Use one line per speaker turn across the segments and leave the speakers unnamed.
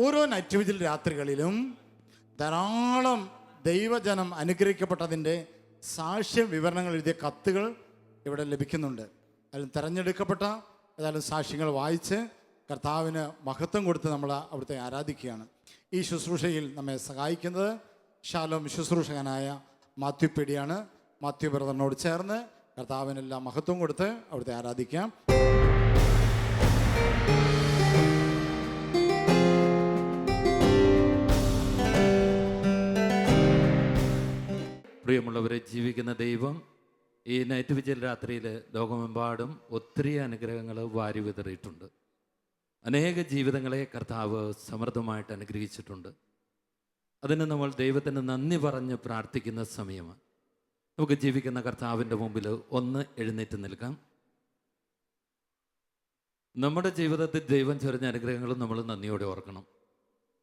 ഓരോ night vigil രാത്രികളിലും ധാരാളം ദൈവജനം അനുഗ്രഹിക്കപ്പെട്ടതിൻ്റെ സാക്ഷ്യ വിവരണങ്ങൾ എഴുതിയ കത്തുകൾ ഇവിടെ ലഭിക്കുന്നുണ്ട്. അതിൽ തിരഞ്ഞെടുക്കപ്പെട്ട ഏതായാലും സാക്ഷ്യങ്ങൾ വായിച്ച് കർത്താവിന് മഹത്വം കൊടുത്ത് നമ്മൾ അവിടുത്തെ ആരാധിക്കുകയാണ്. ഈ ശുശ്രൂഷയിൽ നമ്മെ സഹായിക്കുന്നത് ഷാലോം ശുശ്രൂഷകനായ മാത്യു പേടിയാണ്. മാത്യു ബ്രദറിനോട് ചേർന്ന് കർത്താവിനെല്ലാം മഹത്വം കൊടുത്ത് അവിടുത്തെ ആരാധിക്കാം.
പ്രിയമുള്ളവരെ, ജീവിക്കുന്ന ദൈവം ഈ നൈറ്റ് വിജിൽ രാത്രിയിൽ ലോകമെമ്പാടും ഒത്തിരി അനുഗ്രഹങ്ങൾ വാരി വിതറിയിട്ടുണ്ട്. അനേക ജീവിതങ്ങളെ കർത്താവ് സമൃദ്ധമായിട്ട് അനുഗ്രഹിച്ചിട്ടുണ്ട്. അതിന് നമ്മൾ ദൈവത്തിന് നന്ദി പറഞ്ഞ് പ്രാർത്ഥിക്കുന്ന സമയമാണ്. നമുക്ക് ജീവിക്കുന്ന കർത്താവിൻ്റെ മുമ്പിൽ ഒന്ന് എഴുന്നേറ്റ് നിൽക്കാം. നമ്മുടെ ജീവിതത്തിൽ ദൈവം ചൊരിഞ്ഞ അനുഗ്രഹങ്ങളും നമ്മൾ നന്ദിയോടെ ഓർക്കണം.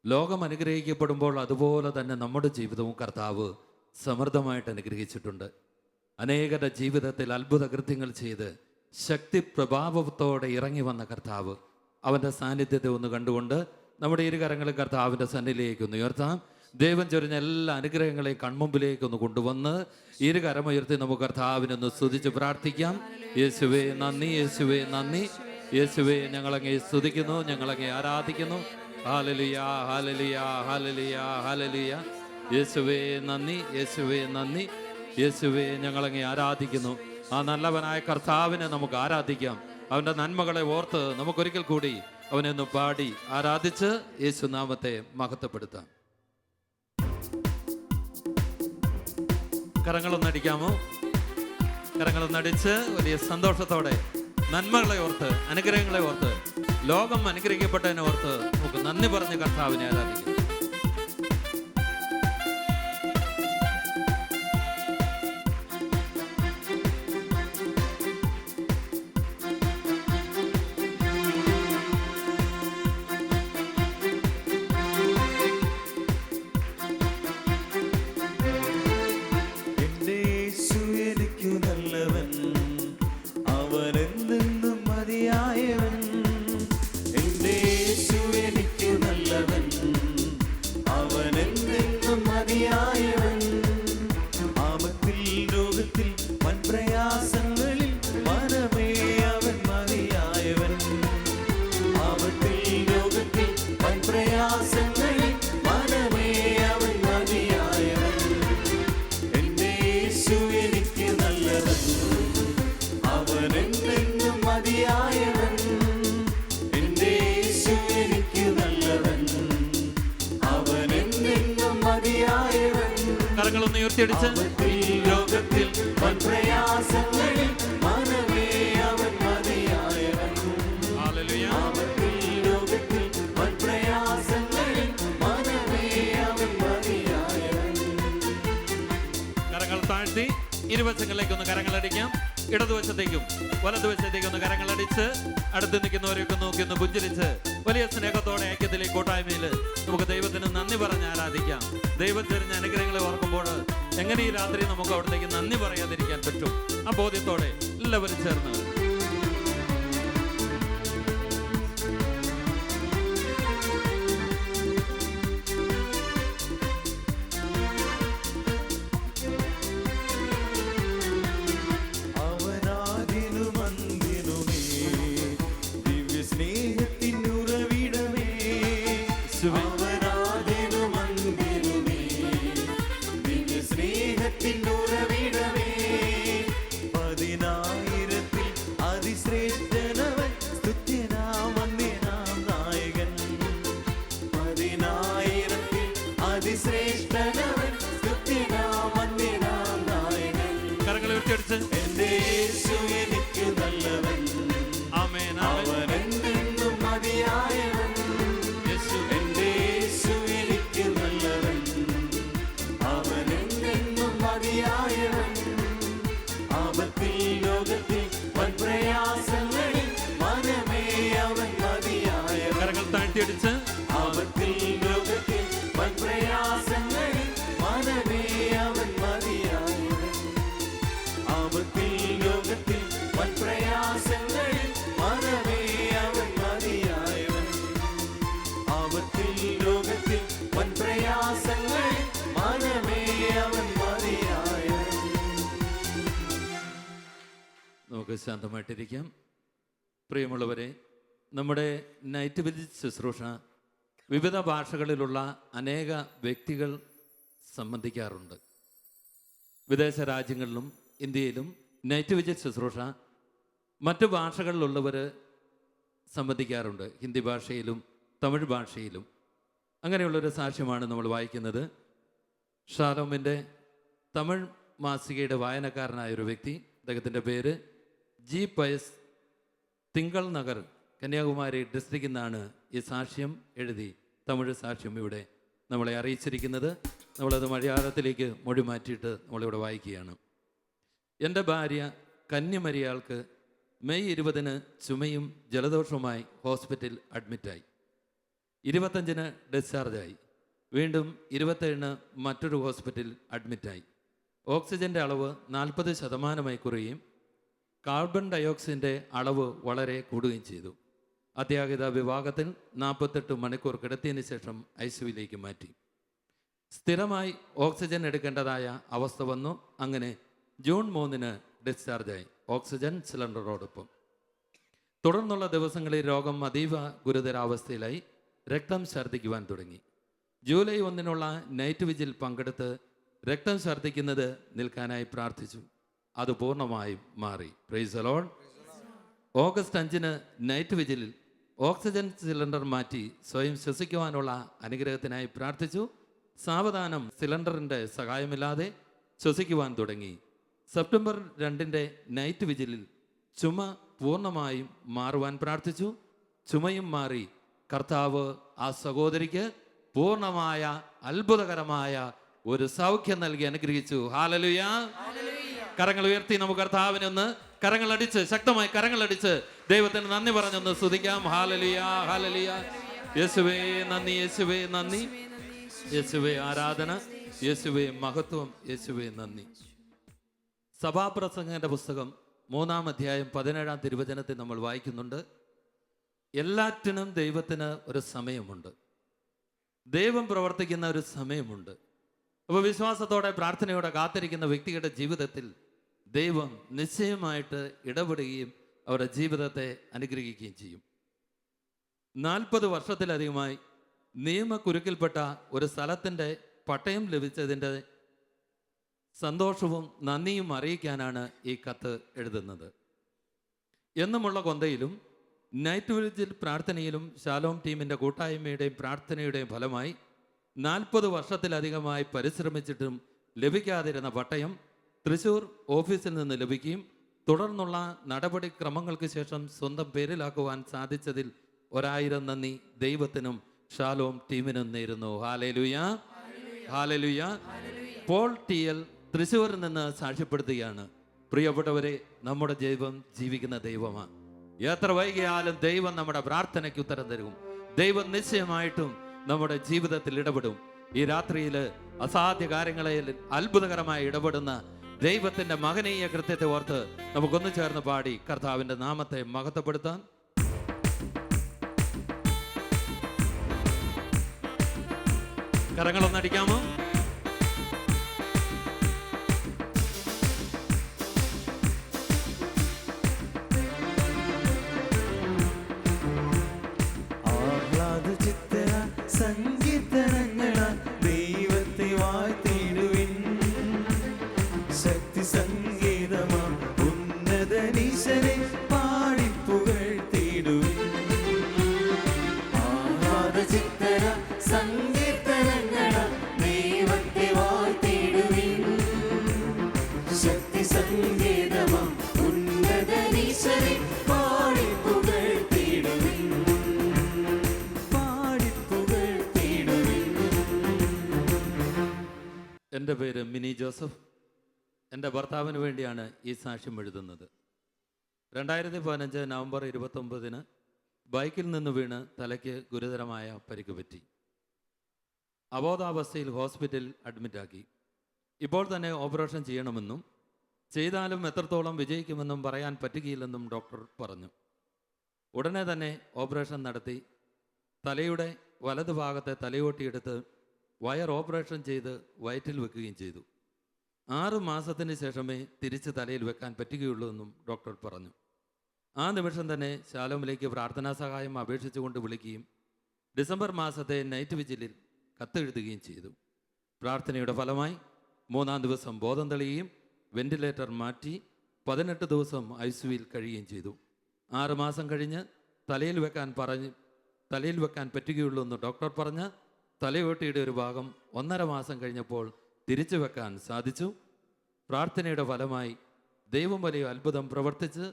ലോകം അനുഗ്രഹിക്കപ്പെടുമ്പോൾ അതുപോലെ തന്നെ നമ്മുടെ ജീവിതവും കർത്താവ് സമൃദ്ധമായിട്ട് അനുഗ്രഹിച്ചിട്ടുണ്ട്. അനേകരുടെ ജീവിതത്തിൽ അത്ഭുത കൃത്യങ്ങൾ ചെയ്ത് ശക്തി പ്രഭാവത്തോടെ ഇറങ്ങി വന്ന കർത്താവ്, അവൻ്റെ സാന്നിധ്യത്തെ ഒന്ന് കണ്ടുകൊണ്ട് നമ്മുടെ ഇരുകരങ്ങളും കർത്താവിൻ്റെ സന്നിധിയിലേക്ക് ഒന്ന് ഉയർത്താം. ദൈവം ചൊരിഞ്ഞ എല്ലാ അനുഗ്രഹങ്ങളെയും കൺമുമ്പിലേക്ക് ഒന്ന് കൊണ്ടുവന്ന് ഇരുകരമുയർത്തി നമുക്ക് കർത്താവിനൊന്ന് സ്തുതിച്ച് പ്രാർത്ഥിക്കാം. യേശുവേ നന്ദി, യേശുവേ നന്ദി, യേശുവേ ഞങ്ങളങ്ങേ സ്തുതിക്കുന്നു, ഞങ്ങളങ്ങേ ആരാധിക്കുന്നു. ഹല്ലേലൂയ, ഹല്ലേലൂയ, ഹല്ലേലൂയ, ഹല്ലേലൂയ. യേശുവേ നന്ദി, യേശുവേ നന്ദി, യേശുവേ ഞങ്ങളങ്ങേ ആരാധിക്കുന്നു. ആ നല്ലവനായ കർത്താവിനെ നമുക്ക് ആരാധിക്കാം. അവൻ്റെ നന്മകളെ ഓർത്ത് നമുക്കൊരിക്കൽ കൂടി അവനെ ഒന്ന് പാടി ആരാധിച്ച് യേശുനാമത്തെ മഹത്വപ്പെടുത്താം. കരങ്ങളൊന്നടിക്കാമോ? കരങ്ങളൊന്നടിച്ച് വലിയ സന്തോഷത്തോടെ നന്മകളെ ഓർത്ത്, അനുഗ്രഹങ്ങളെ ഓർത്ത്, ലോകം അനുഗ്രഹിക്കപ്പെട്ടതിനെ ഓർത്ത് നമുക്ക് നന്ദി പറഞ്ഞ് കർത്താവിനെ ആരാധിക്കാം. കരങ്ങളൊന്ന് ഉയർത്തിയടിച്ച് ലോകത്തിൽ കരങ്ങൾ താഴ്ത്തി ഇരുവശങ്ങളിലേക്കൊന്ന് കരങ്ങളടിക്കാം. ഇടതുവശത്തേക്കും വലതുവശത്തേക്കും ഒന്ന് കരങ്ങളടിച്ച് അടുത്ത് നിൽക്കുന്നവരെയൊക്കെ നോക്കി ഒന്ന് പുഞ്ചിരിച്ച് വലിയ സ്നേഹത്തോടെ ഐക്യത്തിലെ കൂട്ടായ്മയിൽ നമുക്ക് ദൈവത്തിന് നന്ദി പറഞ്ഞ് ആരാധിക്കാം. ദൈവം തരുന്ന അനുഗ്രഹങ്ങളെ ഓർക്കുമ്പോൾ എങ്ങനെ ഈ രാത്രി നമുക്ക് അവിടത്തേക്ക് നന്ദി പറയാതിരിക്കാൻ പറ്റും? ആ ബോധ്യത്തോടെ എല്ലാവരും ചേർന്ന് താഴ്ത്തിയടിച്ച്
ലോകത്തിൽ
നമുക്ക് ശാന്തമായിട്ടിരിക്കാം. പ്രിയമുള്ളവരെ, നമ്മുടെ നൈറ്റ് വിസിറ്റ് ശുശ്രൂഷ വിവിധ ഭാഷകളിലുള്ള അനേക വ്യക്തികൾ സംബന്ധിക്കാറുണ്ട്. വിദേശ രാജ്യങ്ങളിലും ഇന്ത്യയിലും നൈറ്റ് വിസിറ്റ് ശുശ്രൂഷ മറ്റു ഭാഷകളിലുള്ളവർ സംബന്ധിക്കാറുണ്ട്. ഹിന്ദി ഭാഷയിലും തമിഴ് ഭാഷയിലും. അങ്ങനെയുള്ളൊരു സാക്ഷ്യമാണ് നമ്മൾ വായിക്കുന്നത്. ഷാലോമിൻ്റെ തമിഴ് മാസികയുടെ വായനക്കാരനായൊരു വ്യക്തി, അദ്ദേഹത്തിൻ്റെ പേര് ജി പയസ്, തിങ്കൾ നഗർ, കന്യാകുമാരി ഡിസ്ട്രിക്റ്റിൽ നിന്നാണ് ഈ സാക്ഷ്യം എഴുതി തമിഴ് സാക്ഷ്യം ഇവിടെ നമ്മളെ അറിയിച്ചിരിക്കുന്നത്. നമ്മളത് മലയാളത്തിലേക്ക് മൊഴി മാറ്റിയിട്ട് നമ്മളിവിടെ വായിക്കുകയാണ്. എൻ്റെ ഭാര്യ കന്യമരിയാൾക്ക് മെയ് 20 ചുമയും ജലദോഷവുമായി ഹോസ്പിറ്റൽ അഡ്മിറ്റായി. 25 ഡിസ്ചാർജായി. വീണ്ടും 27 മറ്റൊരു ഹോസ്പിറ്റൽ അഡ്മിറ്റായി. ഓക്സിജൻ്റെ അളവ് 40% കുറയുകയും കാർബൺ ഡയോക്സൈഡിൻ്റെ അളവ് വളരെ കൂടുകയും ചെയ്തു. അത്യാഹിത വിഭാഗത്തിൽ 48 മണിക്കൂർ കിടത്തിയതിന് ശേഷം ICUവിലേക്ക് മാറ്റി. സ്ഥിരമായി ഓക്സിജൻ എടുക്കേണ്ടതായ അവസ്ഥ വന്നു. അങ്ങനെ ജൂൺ 3 ഡിസ്ചാർജായി, ഓക്സിജൻ സിലിണ്ടറോടൊപ്പം. തുടർന്നുള്ള ദിവസങ്ങളിൽ രോഗം അതീവ ഗുരുതരാവസ്ഥയിലായി. രക്തം ഛർദ്ദിക്കുവാൻ തുടങ്ങി. ജൂലൈ 1 നൈറ്റ് വിജിൽ പങ്കെടുത്ത് രക്തം ഛർദ്ദിക്കുന്നത് നിൽക്കാനായി പ്രാർത്ഥിച്ചു. അത് പൂർണ്ണമായും മാറി. Praise the Lord. August 5 night വിജിലിൽ ഓക്സിജൻ സിലിണ്ടർ മാറ്റി സ്വയം ശ്വസിക്കുവാനുള്ള അനുഗ്രഹത്തിനായി പ്രാർത്ഥിച്ചു. സാവധാനം സിലിണ്ടറിൻ്റെ സഹായമില്ലാതെ ശ്വസിക്കുവാൻ തുടങ്ങി. സെപ്റ്റംബർ 2 നൈറ്റ് വിജിലിൽ ചുമ പൂർണ്ണമായും മാറുവാൻ പ്രാർത്ഥിച്ചു. ചുമയും മാറി. കർത്താവ് ആ സഹോദരിക്ക് പൂർണ്ണമായ അത്ഭുതകരമായ ഒരു സൗഖ്യം നൽകി അനുഗ്രഹിച്ചു. ഹല്ലേലൂയ. കരങ്ങൾ ഉയർത്തി നമുക്ക് കർത്താവിനൊന്ന് കരങ്ങളടിച്ച്, ശക്തമായി കരങ്ങളടിച്ച് ദൈവത്തിന് നന്ദി പറഞ്ഞൊന്ന് സ്തുതിക്കാം. ഹല്ലേലൂയ, ഹല്ലേലൂയ. യേശുവേ നന്ദി, യേശുവേ നന്ദി, യേശുവേ ആരാധന, യേശുവേ മഹത്വം, യേശുവേ നന്ദി. സഭാപ്രസംഗന്റെ പുസ്തകം 3-ാം അധ്യായം 17-ാം തിരുവചനത്തിൽ നമ്മൾ വായിക്കുന്നുണ്ട്, എല്ലാറ്റിനും ദൈവത്തിന് ഒരു സമയമുണ്ട്. ദൈവം പ്രവർത്തിക്കുന്ന ഒരു സമയമുണ്ട്. അപ്പോൾ വിശ്വാസത്തോടെ പ്രാർത്ഥനയോടെ കാത്തിരിക്കുന്ന വ്യക്തികളുടെ ജീവിതത്തിൽ ദൈവം നിശ്ചയമായിട്ട് ഇടപെടുകയും അവരുടെ ജീവിതത്തെ അനുഗ്രഹിക്കുകയും ചെയ്യും. 40 വർഷത്തിലധികമായി നിയമക്കുരുക്കിൽപ്പെട്ട ഒരു സ്ഥലത്തിൻ്റെ പട്ടയം ലഭിച്ചതിൻ്റെ സന്തോഷവും നന്ദിയും അറിയിക്കാനാണ് ഈ കത്ത് എഴുതുന്നത്. എന്നുമുള്ള കൊന്തയിലും നൈറ്റ് വിജിൽ പ്രാർത്ഥനയിലും ശാലോം ടീമിൻ്റെ കൂട്ടായ്മയുടെയും പ്രാർത്ഥനയുടെയും ഫലമായി 40 വർഷത്തിലധികമായി പരിശ്രമിച്ചിട്ടും ലഭിക്കാതിരുന്ന പട്ടയം തൃശ്ശൂർ ഓഫീസിൽ നിന്ന് ലഭിക്കുകയും തുടർന്നുള്ള നടപടിക്രമങ്ങൾക്ക് ശേഷം സ്വന്തം പേരിലാക്കുവാൻ സാധിച്ചതിൽ 1000 നന്ദി ദൈവത്തിനും ശാലോം ടീമിനും നേരുന്നു. Hallelujah, hallelujah. പോൾ TL തൃശ്ശൂരിൽ നിന്ന് സാക്ഷ്യപ്പെടുത്തുകയാണ്. പ്രിയപ്പെട്ടവരെ, നമ്മുടെ ദൈവം ജീവിക്കുന്ന ദൈവമാണ്. എത്ര വൈകിയാലും ദൈവം നമ്മുടെ പ്രാർത്ഥനയ്ക്ക് ഉത്തരം തരും. ദൈവം നിശ്ചയമായിട്ടും നമ്മുടെ ജീവിതത്തിൽ ഇടപെടും. ഈ രാത്രിയിൽ അസാധ്യ കാര്യങ്ങളിൽ അത്ഭുതകരമായി ഇടപെടുന്ന ദൈവത്തിന്റെ മഹനീയ കൃത്യത്തെ ഓർത്ത് നമുക്കൊന്നു ചേർന്ന് പാടി കർത്താവിന്റെ നാമത്തെ മഹത്വപ്പെടുത്താൻ. കരങ്ങളൊന്നടിക്കാമോ?
സങ്കീർത്തനങ്ങളാൽ ദൈവത്തെ വാഴ്ത്തിടുവിൻ. ശക്തി സംഗീതമാം ഉന്നതനീശനെ പാടിപ്പുകഴ്ത്തിടുവിൻ. ആഹ്ലാദചിത്തര സങ്കീർത്തനങ്ങളാൽ ദൈവത്തെ വാഴ്ത്തിടുവിൻ. ശക്തി സംഗീതമാം ഉന്നതനീശനെ
എൻ്റെ പേര് മിനി ജോസഫ്. എൻ്റെ ഭർത്താവിന് വേണ്ടിയാണ് ഈ സാക്ഷ്യം എഴുതുന്നത്. 2015 നവംബർ 29 ബൈക്കിൽ നിന്ന് വീണ് തലയ്ക്ക് ഗുരുതരമായ പരിക്ക് പറ്റി. അബോധാവസ്ഥയിൽ ഹോസ്പിറ്റലിൽ അഡ്മിറ്റാക്കി. ഇപ്പോൾ തന്നെ ഓപ്പറേഷൻ ചെയ്യണമെന്നും ചെയ്താലും എത്രത്തോളം വിജയിക്കുമെന്നും പറയാൻ പറ്റുകയില്ലെന്നും ഡോക്ടർ പറഞ്ഞു. ഉടനെ തന്നെ ഓപ്പറേഷൻ നടത്തി. തലയുടെ വലതുഭാഗത്തെ തലയോട്ടിയെടുത്ത് വയർ ഓപ്പറേഷൻ ചെയ്ത് വയറ്റിൽ വെക്കുകയും ചെയ്തു. 6 മാസത്തിന് ശേഷമേ തിരിച്ച് തലയിൽ വെക്കാൻ പറ്റുകയുള്ളൂ എന്നും ഡോക്ടർ പറഞ്ഞു. ആ നിമിഷം തന്നെ ശാലോമിലേക്ക് പ്രാർത്ഥനാ സഹായം അപേക്ഷിച്ചുകൊണ്ട് വിളിക്കുകയും ഡിസംബർ മാസത്തെ നൈറ്റ് വിജിലിൽ കത്തെഴുതുകയും ചെയ്തു. പ്രാർത്ഥനയുടെ ഫലമായി 3-ാം ദിവസം ബോധം തെളിയുകയും വെന്റിലേറ്റർ മാറ്റി 18 ദിവസം ICUവിൽ കഴിയുകയും ചെയ്തു. 6 മാസം കഴിഞ്ഞ് തലയിൽ വെക്കാൻ പറ്റുകയുള്ളൂ എന്ന് ഡോക്ടർ പറഞ്ഞ് തലയോട്ടിയുടെ ഒരു ഭാഗം 1.5 മാസം കഴിഞ്ഞപ്പോൾ തിരിച്ചു വെക്കാൻ സാധിച്ചു. പ്രാർത്ഥനയുടെ ഫലമായി ദൈവം വലിയ അത്ഭുതം പ്രവർത്തിച്ച്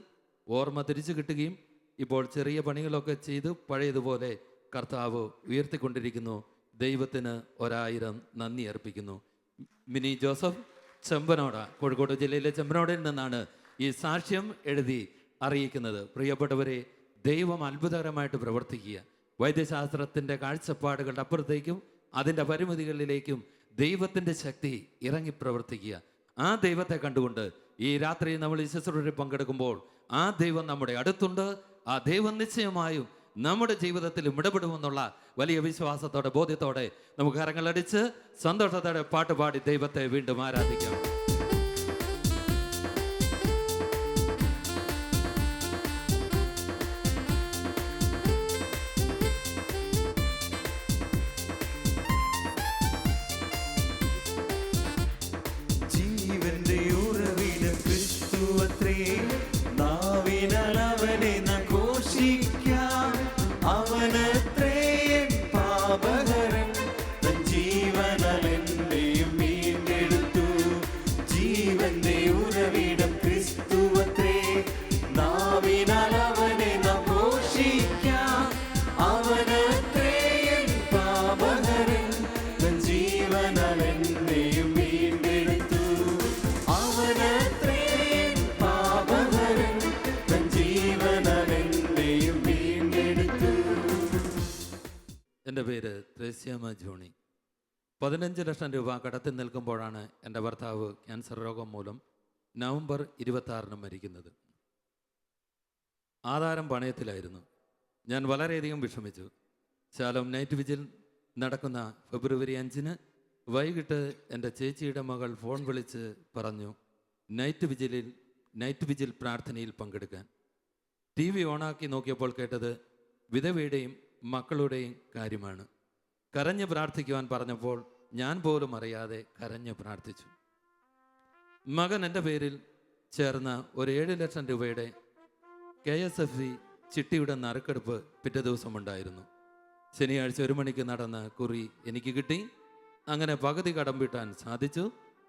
ഓർമ്മ തിരിച്ചു കിട്ടുകയും ഇപ്പോൾ ചെറിയ പണികളൊക്കെ ചെയ്ത് പഴയതുപോലെ കർത്താവ് ഉയർത്തിക്കൊണ്ടിരിക്കുന്നു. ദൈവത്തിന് 1000 നന്ദി അർപ്പിക്കുന്നു. മിനി ജോസഫ് ചെമ്പനോട, കോഴിക്കോട് ജില്ലയിലെ ചെമ്പനോടയിൽ നിന്നാണ് ഈ സാക്ഷ്യം എഴുതി അറിയിക്കുന്നത്. പ്രിയപ്പെട്ടവരെ, ദൈവം അത്ഭുതകരമായിട്ട് പ്രവർത്തിക്കുക. വൈദ്യശാസ്ത്രത്തിൻ്റെ കാഴ്ചപ്പാടുകളുടെ അപ്പുറത്തേക്കും അതിൻ്റെ പരിമിതികളിലേക്കും ദൈവത്തിൻ്റെ ശക്തി ഇറങ്ങി പ്രവർത്തിക്കുക. ആ ദൈവത്തെ കണ്ടുകൊണ്ട് ഈ രാത്രി നമ്മൾ ഈ ശുശ്രൂഷയിൽ പങ്കെടുക്കുമ്പോൾ ആ ദൈവം നമ്മുടെ അടുത്തുണ്ട്. ആ ദൈവം നിശ്ചയമായും നമ്മുടെ ജീവിതത്തിൽ ഇടപെടുമെന്നുള്ള വലിയ വിശ്വാസത്തോടെ, ബോധ്യത്തോടെ നമുക്ക് കരങ്ങളടിച്ച് സന്തോഷത്തോടെ പാട്ടുപാടി ദൈവത്തെ വീണ്ടും ആരാധിക്കാം.
ജീവന്റെ ഉറവിടം ക്രിസ്തുവത്രേ, നാവിനാൽ അവനെ നാം ഘോഷിക്കാം. അവനത്രേ എൻ പാപഹരൻ, തൻ ജീവനാൽ എന്നെയും വീണ്ടെടുത്തു. ജീവന്റെ ഉറവിടം ക്രിസ്തുവത്രേ, നാവിനാൽ അവനെ നാം ഘോഷിക്കാം. അവനത്രേ എൻ പാപഹരൻ, തൻ ജീവനാൽ എന്നെയും വീണ്ടെടുത്തു. അവനത്രേ എൻ പാപഹരൻ, തൻ ജീവനാൽ എന്നെയും വീണ്ടെടുത്തു.
എൻ്റെ പേര് ത്രേസ്യാമ്മ ജോണി. 15 ലക്ഷം രൂപ കടത്തിൽ നിൽക്കുമ്പോഴാണ് എൻ്റെ ഭർത്താവ് ക്യാൻസർ രോഗം മൂലം നവംബർ 26-ന് മരിക്കുന്നത്. ആധാരം പണയത്തിലായിരുന്നു. ഞാൻ വളരെയധികം വിഷമിച്ചു. ശാലോം നൈറ്റ് വിജിൽ നടക്കുന്ന ഫെബ്രുവരി 5-ന് വൈകിട്ട് എൻ്റെ ചേച്ചിയുടെ മകൾ ഫോൺ വിളിച്ച് പറഞ്ഞു നൈറ്റ് വിജിൽ പ്രാർത്ഥനയിൽ പങ്കെടുക്കാൻ. TV ഓണാക്കി നോക്കിയപ്പോൾ കേട്ടത് വിധവയുടെയും മക്കളുടെയും കാര്യമാണ്. കരഞ്ഞ് പ്രാർത്ഥിക്കുവാൻ പറഞ്ഞപ്പോൾ ഞാൻ പോലും അറിയാതെ കരഞ്ഞ് പ്രാർത്ഥിച്ചു. മകൻ എൻ്റെ പേരിൽ ചേർന്ന ഒരു 7 ലക്ഷം രൂപയുടെ KSFC ചിട്ടിയുടെ നറുക്കെടുപ്പ് പിറ്റേ ദിവസമുണ്ടായിരുന്നു. ശനിയാഴ്ച 1 മണിക്ക് നടന്ന കുറി എനിക്ക് കിട്ടി. അങ്ങനെ പകുതി കടം വീട്ടാൻ സാധിച്ചു.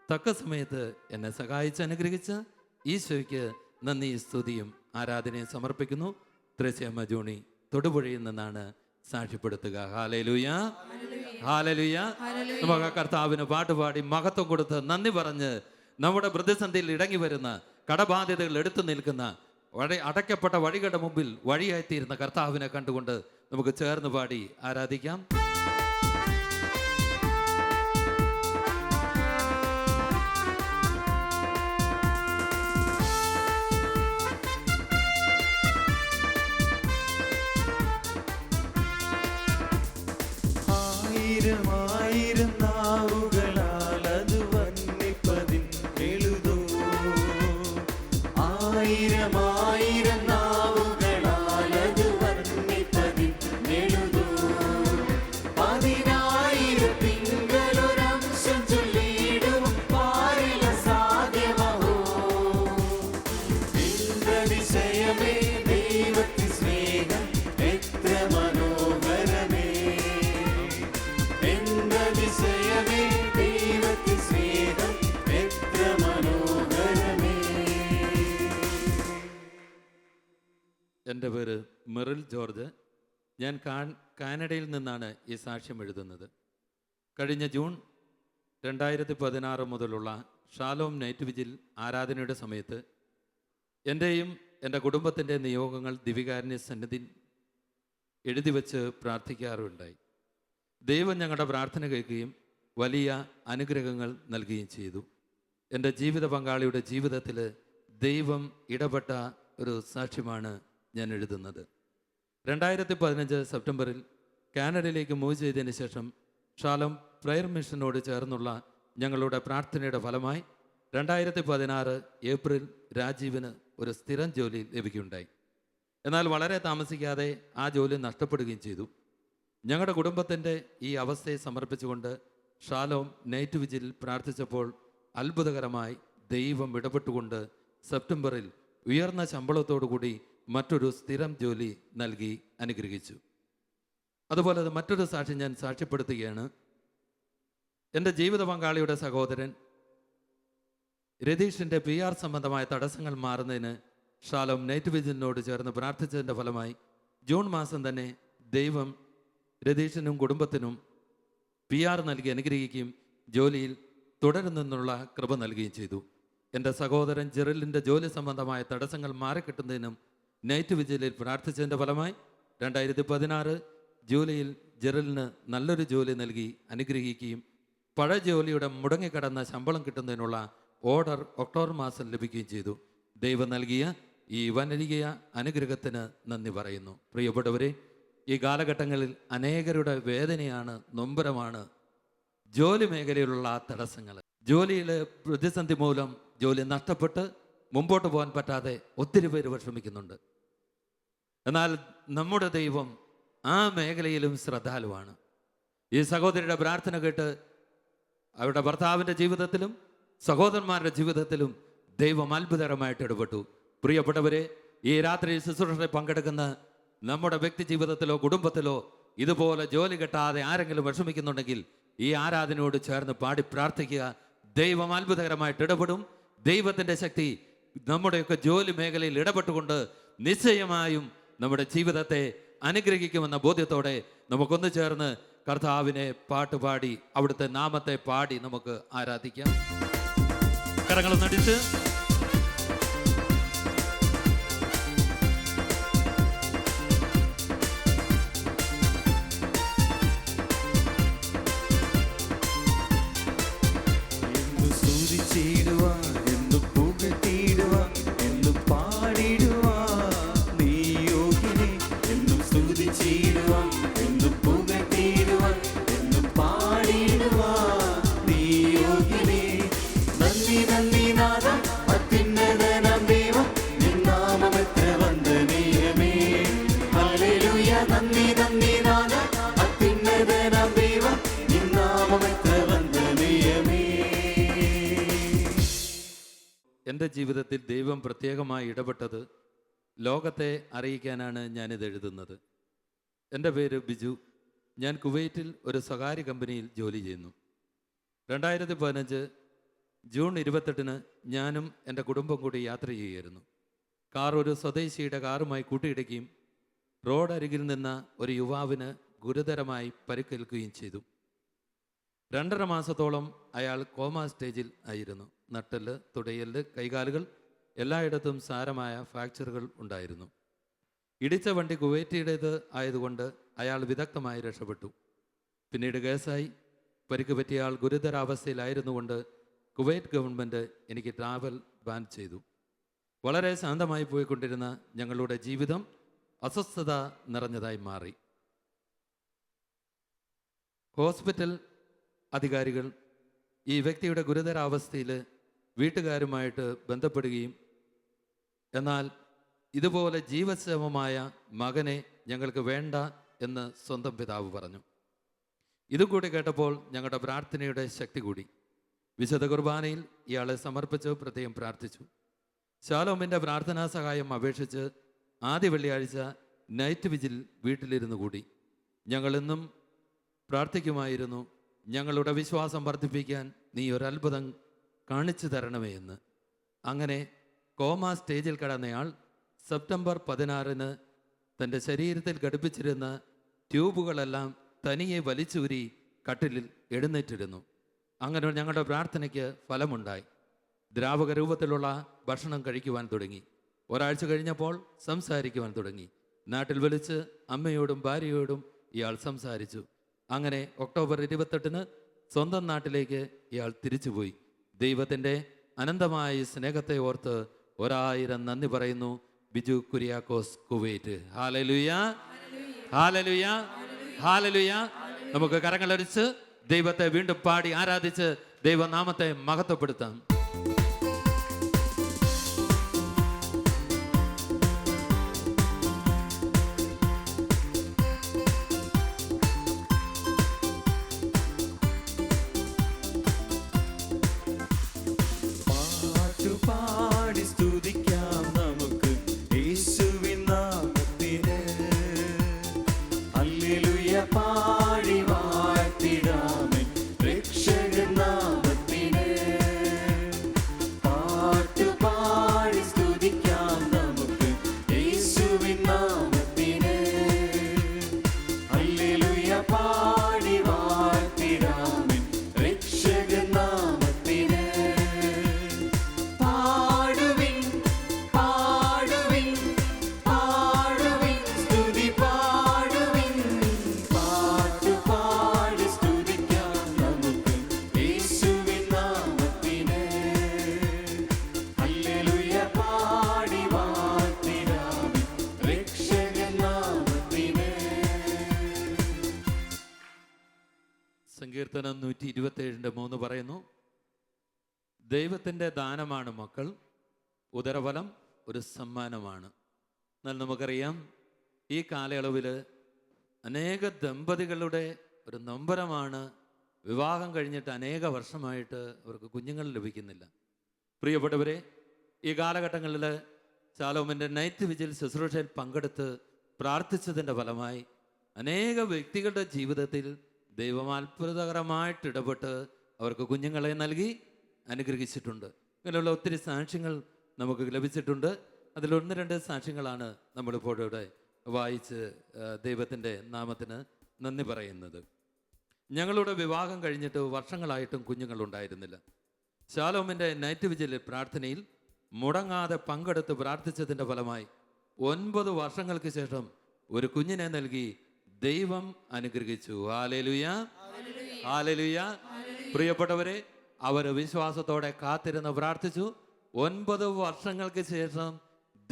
തക്ക സമയത്ത് എന്നെ സഹായിച്ച് അനുഗ്രഹിച്ച ഈശോയ്ക്ക് നന്ദി, സ്തുതിയും ആരാധനയും സമർപ്പിക്കുന്നു. ത്രേസ്യാമ്മ ജോണി തൊടുപുഴയിൽ നിന്നാണ് സാക്ഷ്യപ്പെടുത്തുക. Hallelujah, hallelujah. നമുക്ക് കർത്താവിന് പാട്ടുപാടി മഹത്വം കൊടുത്ത് നന്ദി പറഞ്ഞ് നമ്മുടെ പ്രതിസന്ധിയിൽ ഇടങ്ങി വരുന്ന കടബാധ്യതകൾ എടുത്തു നിൽക്കുന്ന അടയ്ക്കപ്പെട്ട വഴികളുടെ മുമ്പിൽ വഴിയായിത്തീരുന്ന കർത്താവിനെ കണ്ടുകൊണ്ട് നമുക്ക് ചേർന്ന് പാടി ആരാധിക്കാം.
ആയിരം നാവുകളാൽ അത് വർണ്ണിപ്പതിൻ എഴുതൂ. ആയിരം നാവുകളാൽ അത് വർണ്ണിപ്പതിൻ എഴുതൂ. 10,000 തിങ്കളൊരംശം ചൊല്ലിയിടും പാരില സാധ്യമഹോ. ഇന്ദ്രതിശയമേ ദൈവത്തിൻ സ്നേഹം എത്ര മനോഹരമേ. ഇന്ദ്രതിശയമേ ദൈവത്തിൻ സ്നേഹം എത്ര മനോഹരമേ.
എൻ്റെ പേര് മെറിൽ ജോർജ്. ഞാൻ കാനഡയിൽ നിന്നാണ് ഈ സാക്ഷ്യം എഴുതുന്നത്. കഴിഞ്ഞ ജൂൺ 2016 മുതലുള്ള ഷാലോം നൈറ്റ് വിജിൽ ആരാധനയുടെ സമയത്ത് എൻ്റെയും എൻ്റെ കുടുംബത്തിൻ്റെ നിയോഗങ്ങൾ ദിവികാരുണ്യ സന്നിധിയിൽ എഴുതി വച്ച് പ്രാർത്ഥിക്കാറുണ്ടായി. ദൈവം ഞങ്ങളുടെ പ്രാർത്ഥന കേൾക്കുകയും വലിയ അനുഗ്രഹങ്ങൾ നൽകുകയും ചെയ്തു. എൻ്റെ ജീവിത പങ്കാളിയുടെ ജീവിതത്തിൽ ദൈവം ഇടപെട്ട ഒരു സാക്ഷ്യമാണ് ഞാൻ എഴുതുന്നത്. 2015 സെപ്റ്റംബറിൽ കാനഡയിലേക്ക് മൂവ് ചെയ്തതിന് ശേഷം ഷാലോം പ്രയർ മിഷനോട് ചേർന്നുള്ള ഞങ്ങളുടെ പ്രാർത്ഥനയുടെ ഫലമായി 2016 ഏപ്രിൽ രാജീവിന് ഒരു സ്ഥിരം ജോലി ലഭിക്കുകയുണ്ടായി. എന്നാൽ വളരെ താമസിക്കാതെ ആ ജോലി നഷ്ടപ്പെടുകയും ചെയ്തു. ഞങ്ങളുടെ കുടുംബത്തിൻ്റെ ഈ അവസ്ഥയെ സമർപ്പിച്ചുകൊണ്ട് ഷാലോം നൈറ്റ് വിജിലിൽ പ്രാർത്ഥിച്ചപ്പോൾ അത്ഭുതകരമായി ദൈവം ഇടപെട്ടുകൊണ്ട് സെപ്റ്റംബറിൽ ഉയർന്ന ശമ്പളത്തോടുകൂടി മറ്റൊരു സ്ഥിരം ജോലി നൽകി അനുഗ്രഹിച്ചു. അതുപോലെ മറ്റൊരു സാക്ഷി ഞാൻ സാക്ഷ്യപ്പെടുത്തുകയാണ്. എൻ്റെ ജീവിത പങ്കാളിയുടെ സഹോദരൻ രതീഷിൻ്റെ PR സംബന്ധമായ തടസ്സങ്ങൾ മാറുന്നതിന് ഷാലോം നൈറ്റ് വിജിലിനോട് ചേർന്ന് പ്രാർത്ഥിച്ചതിൻ്റെ ഫലമായി ജൂൺ മാസം തന്നെ ദൈവം രതീഷിനും കുടുംബത്തിനും PR നൽകി അനുഗ്രഹിക്കുകയും ജോലിയിൽ തുടരുന്നതിനുള്ള കൃപ നൽകുകയും ചെയ്തു. എൻ്റെ സഹോദരൻ ജെറിലിൻ്റെ ജോലി സംബന്ധമായ തടസ്സങ്ങൾ മാറിക്കിട്ടുന്നതിനും നൈറ്റ് വിജിലിൽ പ്രാർത്ഥിച്ചതിൻ്റെ ഫലമായി 2016 ജൂലൈയിൽ ജെറിലിന് നല്ലൊരു ജോലി നൽകി അനുഗ്രഹിക്കുകയും പഴയ ജോലിയുടെ മുടങ്ങിക്കിടന്ന ശമ്പളം കിട്ടുന്നതിനുള്ള ഓർഡർ ഒക്ടോബർ മാസം ലഭിക്കുകയും ചെയ്തു. ദൈവം നൽകിയ ഈ വലിയ അനുഗ്രഹത്തിന് നന്ദി പറയുന്നു. പ്രിയപ്പെട്ടവരെ, ഈ കാലഘട്ടങ്ങളിൽ അനേകരുടെ വേദനയാണ്, നൊമ്പരമാണ് ജോലി മേഖലയിലുള്ള തടസ്സങ്ങൾ. ജോലിയിലെ പ്രതിസന്ധി മൂലം ജോലി നഷ്ടപ്പെട്ട് മുമ്പോട്ട് പോകാൻ പറ്റാതെ ഒത്തിരി പേര് വിഷമിക്കുന്നുണ്ട്. എന്നാൽ നമ്മുടെ ദൈവം ആ മേഖലയിലും ശ്രദ്ധാലുവാണ്. ഈ സഹോദരിയുടെ പ്രാർത്ഥന കേട്ട് അവരുടെ ഭർത്താവിൻ്റെ ജീവിതത്തിലും സഹോദരന്മാരുടെ ജീവിതത്തിലും ദൈവം അത്ഭുതകരമായിട്ട് ഇടപെട്ടു. പ്രിയപ്പെട്ടവരെ, ഈ രാത്രി ശുശ്രൂഷയിൽ പങ്കെടുക്കുന്ന നമ്മുടെ വ്യക്തി ജീവിതത്തിലോ കുടുംബത്തിലോ ഇതുപോലെ ജോലി കിട്ടാതെ ആരെങ്കിലും വിഷമിക്കുന്നുണ്ടെങ്കിൽ ഈ ആരാധനയോട് ചേർന്ന് പാടി പ്രാർത്ഥിക്കുക. ദൈവം അത്ഭുതകരമായിട്ട് ഇടപെടും. ദൈവത്തിൻ്റെ ശക്തി നമ്മുടെയൊക്കെ ജോലി മേഖലയിൽ ഇടപെട്ടുകൊണ്ട് നിശ്ചയമായും നമ്മുടെ ജീവിതത്തെ അനുഗ്രഹിക്കുമെന്ന ബോധ്യത്തോടെ നമുക്കൊന്ന് ചേർന്ന് കർത്താവിനെ പാട്ടുപാടി അവിടുത്തെ നാമത്തെ പാടി നമുക്ക് ആരാധിക്കാം. കരങ്ങളും നടിച്ച് എൻ്റെ ജീവിതത്തിൽ ദൈവം പ്രത്യേകമായി ഇടപെട്ടത് ലോകത്തെ അറിയിക്കാനാണ് ഞാനിത് എഴുതുന്നത്. എൻ്റെ പേര് ബിജു. ഞാൻ കുവൈറ്റിൽ ഒരു സ്വകാര്യ കമ്പനിയിൽ ജോലി ചെയ്യുന്നു. 2015 ജൂൺ 28 ഞാനും എൻ്റെ കുടുംബം കൂടി യാത്ര ചെയ്യുകയായിരുന്നു. കാർ ഒരു സ്വദേശിയുടെ കാറുമായി കൂട്ടിയിടിക്കുകയും റോഡരികിൽ നിന്ന ഒരു യുവാവിന് ഗുരുതരമായി പരിക്കേൽക്കുകയും ചെയ്തു. 2.5 മാസത്തോളം അയാൾ കോമ സ്റ്റേജിൽ ആയിരുന്നു. നട്ടെല്ല്, തുടയല്, കൈകാലുകൾ എല്ലായിടത്തും സാരമായ ഫ്രാക്ചറുകൾ ഉണ്ടായിരുന്നു. ഇടിച്ച വണ്ടി കുവൈറ്റിയുടേത് ആയതുകൊണ്ട് അയാൾ വിദഗ്ധമായി രക്ഷപ്പെട്ടു. പിന്നീട് കേസായി. പരിക്ക് പറ്റിയ ആൾ ഗുരുതരാവസ്ഥയിലായിരുന്നുകൊണ്ട് കുവൈറ്റ് ഗവൺമെൻറ് എനിക്ക് ട്രാവൽ ബാൻ ചെയ്തു. വളരെ ശാന്തമായി പോയിക്കൊണ്ടിരുന്ന ഞങ്ങളുടെ ജീവിതം അസ്വസ്ഥത നിറഞ്ഞതായി മാറി. ഹോസ്പിറ്റൽ അധികാരികൾ ഈ വ്യക്തിയുടെ ഗുരുതരാവസ്ഥയിൽ വീട്ടുകാരുമായിട്ട് ബന്ധപ്പെടുകയും എന്നാൽ ഇതുപോലെ ജീവക്ഷമമായ മകനെ ഞങ്ങൾക്ക് വേണ്ട എന്ന് സ്വന്തം പിതാവ് പറഞ്ഞു. ഇതുകൂടി കേട്ടപ്പോൾ ഞങ്ങളുടെ പ്രാർത്ഥനയുടെ ശക്തി കൂടി. വിശുദ്ധ കുർബാനയിൽ ഇയാളെ സമർപ്പിച്ച് പ്രത്യേകം പ്രാർത്ഥിച്ചു. ശാലോമിൻ്റെ പ്രാർത്ഥനാ സഹായം അപേക്ഷിച്ച് ആദ്യ വെള്ളിയാഴ്ച നൈറ്റ് വിജിൽ വീട്ടിലിരുന്നു കൂടി. ഞങ്ങളെന്നും പ്രാർത്ഥിക്കുമായിരുന്നു, ഞങ്ങളുടെ വിശ്വാസം വർദ്ധിപ്പിക്കാൻ നീ ഒരത്ഭുതം കാണിച്ചു തരണമേ എന്ന്. അങ്ങനെ കോമ സ്റ്റേജിൽ കടന്നയാൾ സെപ്റ്റംബർ 16 തൻ്റെ ശരീരത്തിൽ ഘടിപ്പിച്ചിരുന്ന ട്യൂബുകളെല്ലാം തനിയെ വലിച്ചൂരി കട്ടിലിൽ എഴുന്നേറ്റിരുന്നു. അങ്ങനെ ഞങ്ങളുടെ പ്രാർത്ഥനയ്ക്ക് ഫലമുണ്ടായി. ദ്രാവക രൂപത്തിലുള്ള ഭക്ഷണം കഴിക്കുവാൻ തുടങ്ങി. ഒരാഴ്ച കഴിഞ്ഞപ്പോൾ സംസാരിക്കുവാൻ തുടങ്ങി. നാട്ടിൽ വിളിച്ച് അമ്മയോടും ഭാര്യയോടും ഇയാൾ സംസാരിച്ചു. അങ്ങനെ ഒക്ടോബർ 28 സ്വന്തം നാട്ടിലേക്ക് ഇയാൾ തിരിച്ചുപോയി. ദൈവത്തിൻ്റെ അനന്തമായ സ്നേഹത്തെ ഓർത്ത് 1000 നന്ദി പറയുന്നു. ബിജു കുര്യാക്കോസ്, കുവൈറ്റ്. ഹല്ലേലൂയ, ഹല്ലേലൂയ, ഹല്ലേലൂയ. നമുക്ക് കരങ്ങളടിച്ച് ദൈവത്തെ വീണ്ടും പാടി ആരാധിച്ച് ദൈവനാമത്തെ മഹത്വപ്പെടുത്താം. സങ്കീർത്തനം 127:3 പറയുന്നു, ദൈവത്തിൻ്റെ ദാനമാണ് മക്കൾ, ഉദരഫലം ഒരു സമ്മാനമാണ്. എന്നാൽ നമുക്കറിയാം, ഈ കാലയളവിൽ അനേക ദമ്പതികളുടെ ഒരു നൊമ്പരമാണ് വിവാഹം കഴിഞ്ഞിട്ട് അനേക വർഷമായിട്ട് അവർക്ക് കുഞ്ഞുങ്ങൾ ലഭിക്കുന്നില്ല. പ്രിയപ്പെട്ടവരെ, ഈ കാലഘട്ടങ്ങളിൽ ശാലോമിൻ്റെ നൈറ്റ് വിജിൽ ശുശ്രൂഷയിൽ പങ്കെടുത്ത് പ്രാർത്ഥിച്ചതിൻ്റെ ഫലമായി അനേക വ്യക്തികളുടെ ജീവിതത്തിൽ ദൈവം അത്ഭുതകരമായിട്ട് ഇടപെട്ട് അവർക്ക് കുഞ്ഞുങ്ങളെ നൽകി അനുഗ്രഹിച്ചിട്ടുണ്ട്. ഇങ്ങനെയുള്ള ഒത്തിരി സാക്ഷ്യങ്ങൾ നമുക്ക് ലഭിച്ചിട്ടുണ്ട്. അതിൽ 1-2 സാക്ഷ്യങ്ങളാണ് നമ്മളിപ്പോൾ ഇവിടെ വായിച്ച് ദൈവത്തിൻ്റെ നാമത്തിന് നന്ദി പറയുന്നത്. ഞങ്ങളുടെ വിവാഹം കഴിഞ്ഞിട്ട് വർഷങ്ങളായിട്ടും കുഞ്ഞുങ്ങളുണ്ടായിരുന്നില്ല. ശാലോമിൻ്റെ നൈറ്റ് വിജിൽ പ്രാർത്ഥനയിൽ മുടങ്ങാതെ പങ്കെടുത്ത് പ്രാർത്ഥിച്ചതിൻ്റെ ഫലമായി 9 വർഷങ്ങൾക്ക് ശേഷം ഒരു കുഞ്ഞിനെ നൽകി ദൈവം അനുഗ്രഹിച്ചു. Hallelujah, hallelujah. പ്രിയപ്പെട്ടവരെ, അവർ വിശ്വാസത്തോടെ കാത്തിരുന്ന് പ്രാർത്ഥിച്ചു. 9 വർഷങ്ങൾക്ക് ശേഷം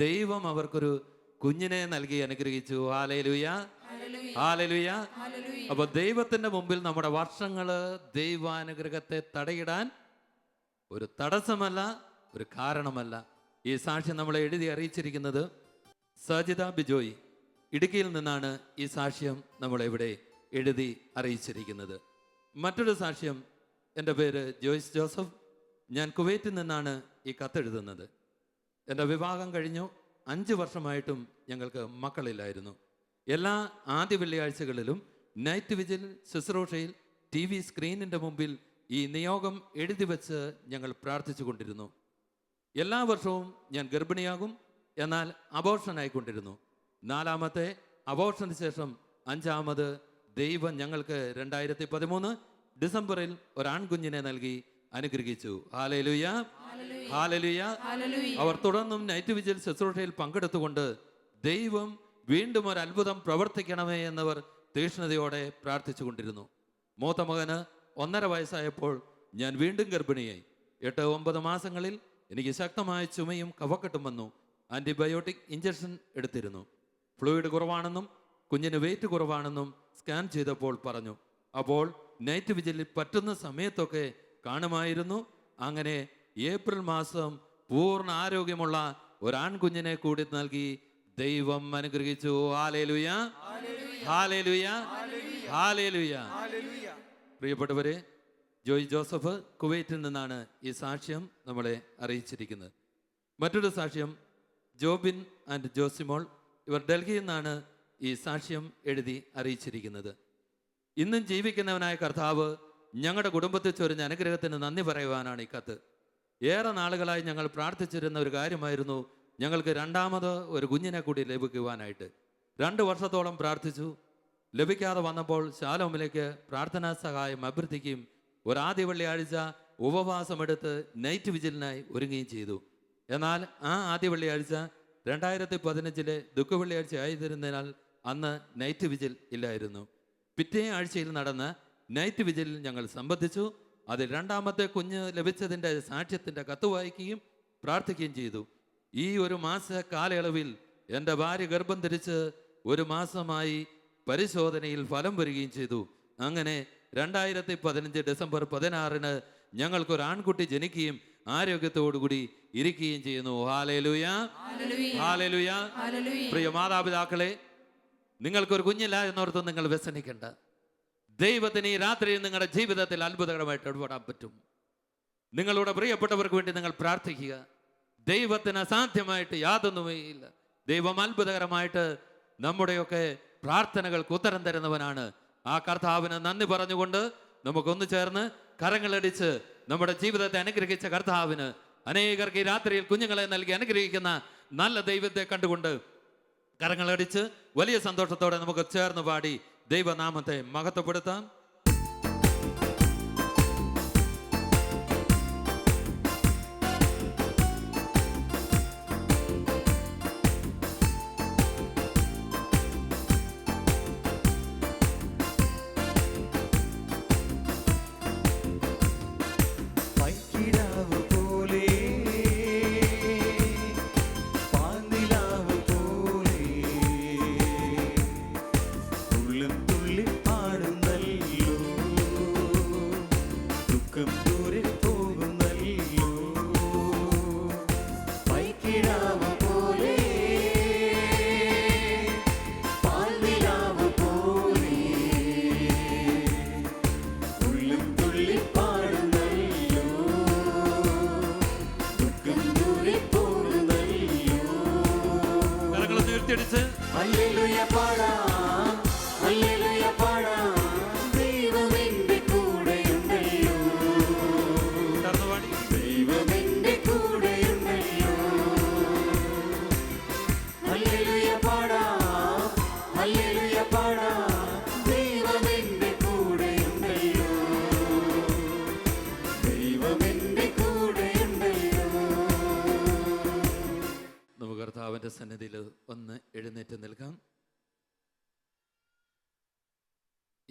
ദൈവം അവർക്കൊരു കുഞ്ഞിനെ നൽകി അനുഗ്രഹിച്ചു. Hallelujah, hallelujah. അപ്പൊ ദൈവത്തിന്റെ മുമ്പിൽ നമ്മുടെ വർഷങ്ങള് ദൈവാനുഗ്രഹത്തെ തടയിടാൻ ഒരു തടസ്സമല്ല, ഒരു കാരണമല്ല. ഈ സാക്ഷ്യം നമ്മളെ എഴുതി അറിയിച്ചിരിക്കുന്നത് സജിത ബിജോയ്, ഇടുക്കിയിൽ നിന്നാണ് ഈ സാക്ഷ്യം നമ്മളെ ഇവിടെ എഴുതി അറിയിച്ചിരിക്കുന്നത്. മറ്റൊരു സാക്ഷ്യം, എൻ്റെ പേര് ജോയ്സ് ജോസഫ്, ഞാൻ കുവൈറ്റിൽ നിന്നാണ് ഈ കത്തെഴുതുന്നത്. എൻ്റെ വിവാഹം കഴിഞ്ഞു 5 വർഷമായിട്ടും ഞങ്ങൾക്ക് മക്കളില്ലായിരുന്നു. എല്ലാ ആദ്യ വെള്ളിയാഴ്ചകളിലും നൈറ്റ് വിജിൽ ശുശ്രൂഷയിൽ TV സ്ക്രീനിൻ്റെ മുമ്പിൽ ഈ നിയോഗം എഴുതി വെച്ച് ഞങ്ങൾ പ്രാർത്ഥിച്ചു കൊണ്ടിരുന്നു. എല്ലാ വർഷവും ഞാൻ ഗർഭിണിയാകും, എന്നാൽ അബോർഷനായിക്കൊണ്ടിരുന്നു. 4ാമത്തെ അബോർഷന് ശേഷം 5ാമത് ദൈവം ഞങ്ങൾക്ക് 2013 ഡിസംബറിൽ ഒരു ആൺകുഞ്ഞിനെ നൽകി അനുഗ്രഹിച്ചു. Hallelujah, hallelujah. അവർ തുടർന്നും നൈറ്റ് വിജിൽ ശുശ്രൂഷയിൽ പങ്കെടുത്തുകൊണ്ട് ദൈവം വീണ്ടും ഒരു അത്ഭുതം പ്രവർത്തിക്കണമേ എന്നവർ തീക്ഷ്ണതയോടെ പ്രാർത്ഥിച്ചു കൊണ്ടിരുന്നു. മൂത്ത മകന് 1.5 വയസ്സായപ്പോൾ ഞാൻ വീണ്ടും ഗർഭിണിയായി. 8-9 മാസങ്ങളിൽ എനിക്ക് ശക്തമായ ചുമയും കഫക്കെട്ടും വന്നു. ആൻറ്റിബയോട്ടിക് ഇഞ്ചക്ഷൻ എടുത്തിരുന്നു. ഫ്ലൂയിഡ് കുറവാണെന്നും കുഞ്ഞിന് വെയിറ്റ് കുറവാണെന്നും സ്കാൻ ചെയ്തപ്പോൾ പറഞ്ഞു. അപ്പോൾ നൈറ്റ് വിജിലിൽ പറ്റുന്ന സമയത്തൊക്കെ കാണുമായിരുന്നു. അങ്ങനെ ഏപ്രിൽ മാസം പൂർണ്ണ ആരോഗ്യമുള്ള ഒരു ആൺകുഞ്ഞിനെ കൂടി നൽകി ദൈവം അനുഗ്രഹിച്ചു. ഹല്ലേലൂയ, ഹല്ലേലൂയ, ഹല്ലേലൂയ. പ്രിയപ്പെട്ടവരെ, ജോയ് ജോസഫ് കുവൈറ്റിൽ നിന്നാണ് ഈ സാക്ഷ്യം നമ്മളെ അറിയിച്ചിരിക്കുന്നത്. മറ്റൊരു സാക്ഷ്യം ജോബിൻ ആൻഡ് ജോസിമോൾ, ഇവർ ഡൽഹിയിൽ നിന്നാണ് ഈ സാക്ഷ്യം എഴുതി അറിയിച്ചിരിക്കുന്നത്. ഇന്നും ജീവിക്കുന്നവനായ കർത്താവ് ഞങ്ങളുടെ കുടുംബത്തിൽ ചൊരിഞ്ഞ അനുഗ്രഹത്തിന് നന്ദി പറയുവാനാണ് ഈ കത്ത്. ഏറെ നാളുകളായി ഞങ്ങൾ പ്രാർത്ഥിച്ചിരുന്ന ഒരു കാര്യമായിരുന്നു ഞങ്ങൾക്ക് 2ാമത് ഒരു കുഞ്ഞിനെ കൂടി ലഭിക്കുവാനായിട്ട്. 2 വർഷത്തോളം പ്രാർത്ഥിച്ചു. ലഭിക്കാതെ വന്നപ്പോൾ ശാലോമിലേക്ക് പ്രാർത്ഥനാ സഹായം അഭ്യർത്ഥിക്കുകയും ഒരു ആദ്യ വെള്ളിയാഴ്ച ഉപവാസമെടുത്ത് നൈറ്റ് വിജിലിനായി ഒരുങ്ങുകയും ചെയ്തു. എന്നാൽ ആ ആദ്യ വെള്ളിയാഴ്ച 2015 ദുഃഖവെള്ളിയാഴ്ച ആയിരുന്നതിനാൽ അന്ന് നൈറ്റ് വിജിൽ ഇല്ലായിരുന്നു. പിറ്റേ ആഴ്ചയിൽ നടന്ന നൈറ്റ് വിജിലിൽ ഞങ്ങൾ സംബന്ധിച്ചു. അതിൽ 2ാമത്തെ കുഞ്ഞ് ലഭിച്ചതിൻ്റെ സാക്ഷ്യത്തിൻ്റെ കത്ത് വായിക്കുകയും പ്രാർത്ഥിക്കുകയും ചെയ്തു. ഈ 1 മാസ കാലയളവിൽ എൻ്റെ ഭാര്യ ഗർഭം ധരിച്ച് 1 മാസമായി പരിശോധനയിൽ ഫലം വരികയും ചെയ്തു. അങ്ങനെ 2015 ഡിസംബർ 16 ഞങ്ങൾക്കൊരു ആൺകുട്ടി ജനിക്കുകയും ആരോഗ്യത്തോടുകൂടി ഇരിക്കുകയും ചെയ്യുന്നു. Hallelujah, hallelujah. പ്രിയ മാതാപിതാക്കളെ, നിങ്ങൾക്കൊരു കുഞ്ഞില്ല എന്നോർത്ത് നിങ്ങൾ വ്യസനിക്കേണ്ട. ദൈവത്തിന് ഈ രാത്രിയിൽ നിങ്ങളുടെ ജീവിതത്തിൽ അത്ഭുതകരമായിട്ട് ഇടപെടാൻ പറ്റും. നിങ്ങളുടെ പ്രിയപ്പെട്ടവർക്ക് വേണ്ടി നിങ്ങൾ പ്രാർത്ഥിക്കുക. ദൈവത്തിന് അസാധ്യമായിട്ട് യാതൊന്നുമേ ഇല്ല. ദൈവം അത്ഭുതകരമായിട്ട് നമ്മുടെയൊക്കെ പ്രാർത്ഥനകൾക്ക് ഉത്തരം തരുന്നവനാണ്. ആ കർത്താവിന് നന്ദി പറഞ്ഞുകൊണ്ട് നമുക്കൊന്നു ചേർന്ന് കരങ്ങളടിച്ച് നമ്മുടെ ജീവിതത്തെ അനുഗ്രഹിച്ച കർത്താവിന്, അനേകർക്ക് ഈ രാത്രിയിൽ കുഞ്ഞുങ്ങളെ നൽകി അനുഗ്രഹിക്കുന്ന നല്ല ദൈവത്തെ കണ്ടുകൊണ്ട് കരങ്ങളടിച്ച് വലിയ സന്തോഷത്തോടെ നമുക്ക് ചേർന്ന് പാടി ദൈവനാമത്തെ മഹത്വപ്പെടുത്താം.
പൈക്കിടാവ് പോലെ പാന്നിലാവ് പോലെ തുള്ളും തുള്ളി പാടുന്നല്ലോ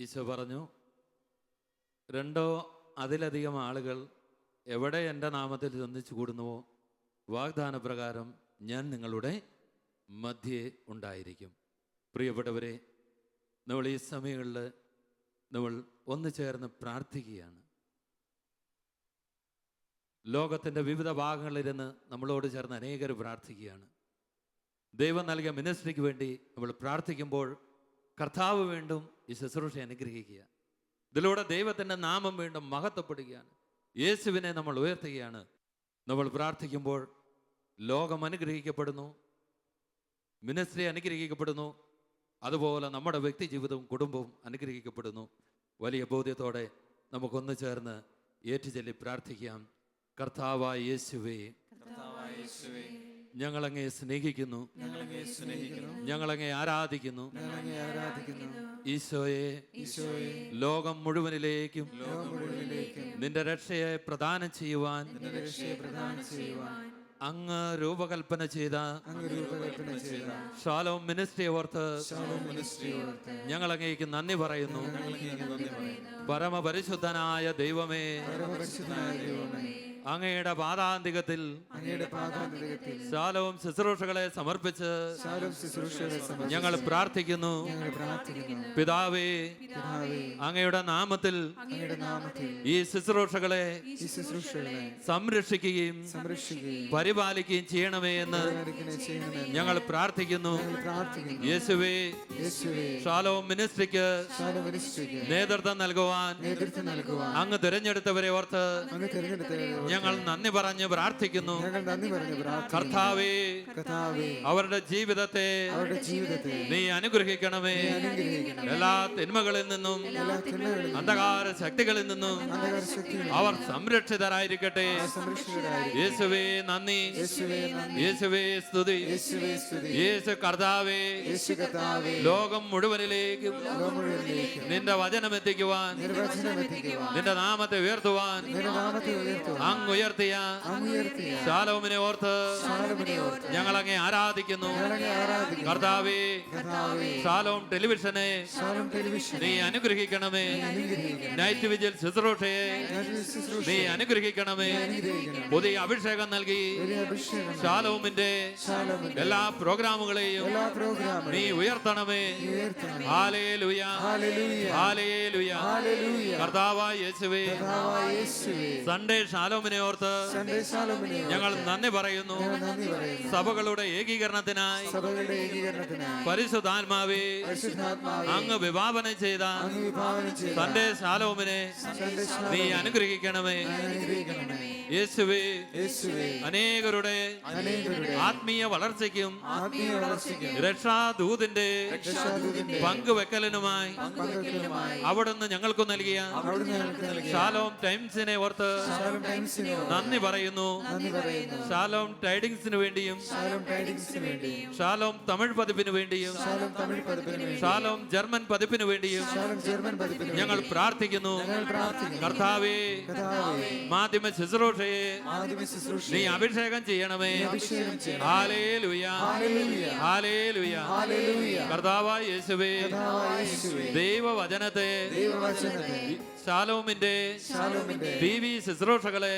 ഈശോ പറഞ്ഞു, 2 അതിലധികം ആളുകൾ എവിടെ എൻ്റെ നാമത്തിൽ ഒന്നിച്ചു കൂടുന്നുവോ വാഗ്ദാന പ്രകാരം ഞാൻ നിങ്ങളുടെ മധ്യേ ഉണ്ടായിരിക്കും. പ്രിയപ്പെട്ടവരെ, നമ്മൾ ഈ സമയങ്ങളിൽ നമ്മൾ ഒന്നു ചേർന്ന് പ്രാർത്ഥിക്കുകയാണ്. ലോകത്തിൻ്റെ വിവിധ ഭാഗങ്ങളിലിരുന്ന് നമ്മളോട് ചേർന്ന് അനേകർ പ്രാർത്ഥിക്കുകയാണ്. ദൈവം നൽകിയ മിനിസ്ട്രിക്ക് വേണ്ടി നമ്മൾ പ്രാർത്ഥിക്കുമ്പോൾ കർത്താവ് വീണ്ടും ഈ ശുശ്രൂഷ അനുഗ്രഹിക്കുക. ഇതിലൂടെ ദൈവത്തിൻ്റെ നാമം വീണ്ടും മഹത്വപ്പെടുകയാണ്. യേശുവിനെ നമ്മൾ ഉയർത്തുകയാണ്. നമ്മൾ പ്രാർത്ഥിക്കുമ്പോൾ ലോകം അനുഗ്രഹിക്കപ്പെടുന്നു, മിനിസ്ട്രി അനുഗ്രഹിക്കപ്പെടുന്നു, അതുപോലെ നമ്മുടെ വ്യക്തി ജീവിതവും കുടുംബവും അനുഗ്രഹിക്കപ്പെടുന്നു. വലിയ ബോധ്യത്തോടെ നമുക്കൊന്ന് ചേർന്ന് ഏറ്റുചൊല്ലി പ്രാർത്ഥിക്കാം. കർത്താവായ യേശുവേ, ഞങ്ങളങ്ങേ സ്നേഹിക്കുന്നു, ഞങ്ങളങ്ങേ ആരാധിക്കുന്നു. ഈശോയെ, ലോകം മുഴുവനിലേക്കും നിന്റെ രക്ഷയെ പ്രദാനം ചെയ്യുവാൻ അങ്ങ് രൂപകൽപ്പന ചെയ്ത ഷാലോം മിനിസ്ട്രി ഓർത്ത് ഞങ്ങളങ്ങേക്ക് നന്ദി പറയുന്നു. പരമപരിശുദ്ധനായ ദൈവമേ, അങ്ങയുടെ പാദാന്തികത്തിൽ ശാലോം ശുശ്രൂഷകളെ സമർപ്പിച്ച് ഞങ്ങൾ പ്രാർത്ഥിക്കുന്നു. പിതാവേ, അങ്ങയുടെ നാമത്തിൽ ഈ ശുശ്രൂഷകളെ സംരക്ഷിക്കുകയും പരിപാലിക്കുകയും ചെയ്യണമേ എന്ന് ഞങ്ങൾ പ്രാർത്ഥിക്കുന്നു. യേശുവേ, ശാലോം മിനിസ്ട്രിക്ക് നേതൃത്വം നൽകുവാൻ അങ്ങ് തിരഞ്ഞെടുത്തവരെ ഓർത്ത് ഞങ്ങൾ നന്ദി പറഞ്ഞ് പ്രാർത്ഥിക്കുന്നു. കർത്താവേ, അവരുടെ ജീവിതത്തെ നീ അനുഗ്രഹിക്കണമേ. എല്ലാ തിന്മകളിൽ നിന്നും അന്ധകാര ശക്തികളിൽ നിന്നും അവർ സംരക്ഷിതരായിരിക്കട്ടെ. യേശുവേ നന്ദി, യേശുവേ സ്തുതി. യേശു കർത്താവേ, ലോകം മുഴുവനിലേക്കും നിന്റെ വചനം എത്തിക്കുവാൻ, നിന്റെ നാമത്തെ ഉയർത്തുവാൻ അങ്ങ് ഉയർത്തിയ ശാലോമിനെ ഓർത്ത് ഞങ്ങൾ അങ്ങേ ആരാധിക്കുന്നു. കർത്താവേ, ശാലോം ടെലിവിഷനെ നീ അനുഗ്രഹിക്കണമേ. നൈറ്റ് വിജിൽ ശുശ്രൂഷയെ നീ അനുഗ്രഹിക്കണമേ. പുതിയ അഭിഷേകം നൽകി ശാലോമിന്റെ എല്ലാ പ്രോഗ്രാമുകളെയും നീ ഉയർത്തണമേ. Hallelujah, hallelujah. കർത്താവായ യേശുവേ, സൺഡേ ശാലോമിനെ ഓർത്ത് ഞങ്ങൾ നന്ദി പറയുന്നു. സഭകളുടെ ഏകീകരണത്തിനായി പരിശുദ്ധാത്മാവേ അങ്ങ് വിഭാവനം ചെയ്ത സൺഡേ ശാലോമിനെ നീ അനുഗ്രഹിക്കണമേ. യേശുവേ, അനേകരുടെ ആത്മീയ വളർച്ചയ്ക്കും രക്ഷാദൂതിന്റെ പങ്കുവെക്കലിനുമായി അവിടുന്ന് ഞങ്ങൾക്ക് നൽകിയ ശാലോം ടൈംസിനെ ഓർത്ത് നന്ദി പറയുന്നു. ശാലോം ടൈഡിങ്സിന് വേണ്ടിയും ശാലോം തമിഴ് പതിപ്പിന് വേണ്ടിയും ശാലോം ജർമ്മൻ പതിപ്പിന് വേണ്ടിയും ഞങ്ങൾ പ്രാർത്ഥിക്കുന്നു. കർത്താവേ, മാധ്യമ ശുശ്രൂഷയെ നീ അഭിഷേകം ചെയ്യണമേ. Hallelujah, hallelujah. കർത്താവായ യേശുവേ, ദൈവവചനത്തെ ശാലോമിന്റെ ടിവി ശുശ്രൂഷകളെ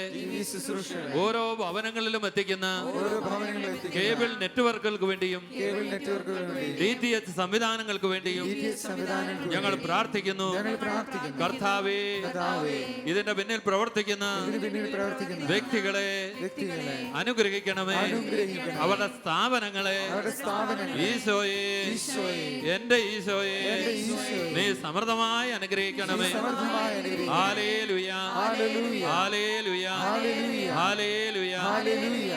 ഓരോ ഭവനങ്ങളിലും എത്തിക്കുന്ന കേബിൾ നെറ്റ്വർക്കുകൾക്ക് വേണ്ടിയും DTH സംവിധാനങ്ങൾക്ക് വേണ്ടിയും ഞങ്ങൾ പ്രാർത്ഥിക്കുന്നു. കർത്താവേ, ഇതിന്റെ പിന്നിൽ പ്രവർത്തിക്കുന്ന വ്യക്തികളെ അനുഗ്രഹിക്കണമേ. അവരുടെ സ്ഥാപനങ്ങളെ ഈശോയെ, എന്റെ ഈശോയെ നീ സമൃദ്ധമായി അനുഗ്രഹിക്കണമേ. ഹല്ലേലൂയ, ഹല്ലേലൂയ, ഹല്ലേലൂയ.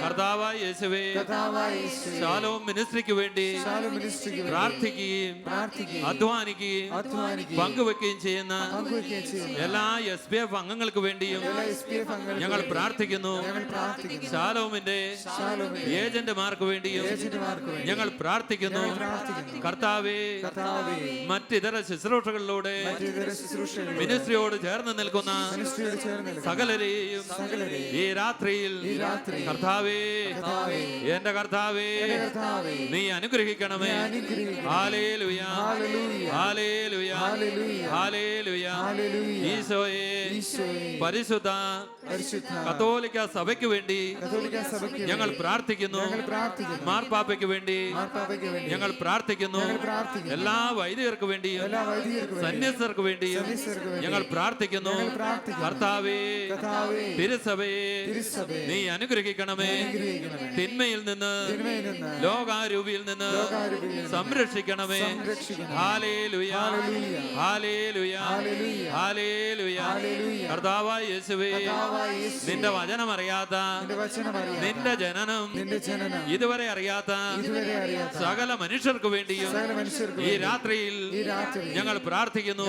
കർത്താവായ യേശുവേ, ശാലോം മിനിസ്ട്രിക്ക് വേണ്ടി പ്രാർത്ഥിക്കുകയും അധ്വാനിക്കുകയും പങ്കുവെക്കുകയും ചെയ്യുന്ന എല്ലാ SPF അംഗങ്ങൾക്ക് വേണ്ടിയും ഞങ്ങൾ പ്രാർത്ഥിക്കുന്നു. ശാലോമിന്റെ ഏജന്റുമാർക്ക് വേണ്ടിയും ഞങ്ങൾ പ്രാർത്ഥിക്കുന്നു. കർത്താവേ, മറ്റിതര ശുശ്രൂഷകളിലൂടെ മിനിസ്ട്രിയോട് മിനിസ്ട്രിയോട് ചേർന്ന് നിൽക്കുന്ന സകലരെയും ഈ രാത്രിയിൽ കർത്താവേ, എന്റെ കർത്താവേ, നീ അനുഗ്രഹിക്കണമേ. ഹല്ലേലൂയ, ഹല്ലേലൂയ, ഹല്ലേലൂയ. ഈശോയെ, പരിശുദ്ധ കത്തോലിക്ക സഭയ്ക്ക് വേണ്ടി ഞങ്ങൾ പ്രാർത്ഥിക്കുന്നു. മാർപ്പാപ്പയ്ക്ക് വേണ്ടി ഞങ്ങൾ പ്രാർത്ഥിക്കുന്നു. എല്ലാ വൈദികർക്ക് വേണ്ടിയും സന്യസ്തർക്ക് വേണ്ടിയും ഞങ്ങൾ പ്രാർത്ഥിക്കുന്നു. കർത്താവേ, തിരുസഭയെ നീ അനുഗ്രഹിക്കണമേ. തിന്മയിൽ നിന്ന്, ലോകാരൂപിയിൽ നിന്ന് സംരക്ഷിക്കണമേ. ഹല്ലേലൂയ, ഹല്ലേലൂയ, ഹല്ലേലൂയ. കർത്താവായ യേശുവേ, നിന്റെ വചനം അറിയാത്ത, നിന്റെ ജനനം ഇതുവരെ അറിയാത്ത സകല മനുഷ്യർക്ക് വേണ്ടിയും ഈ രാത്രിയിൽ ഞങ്ങൾ പ്രാർത്ഥിക്കുന്നു.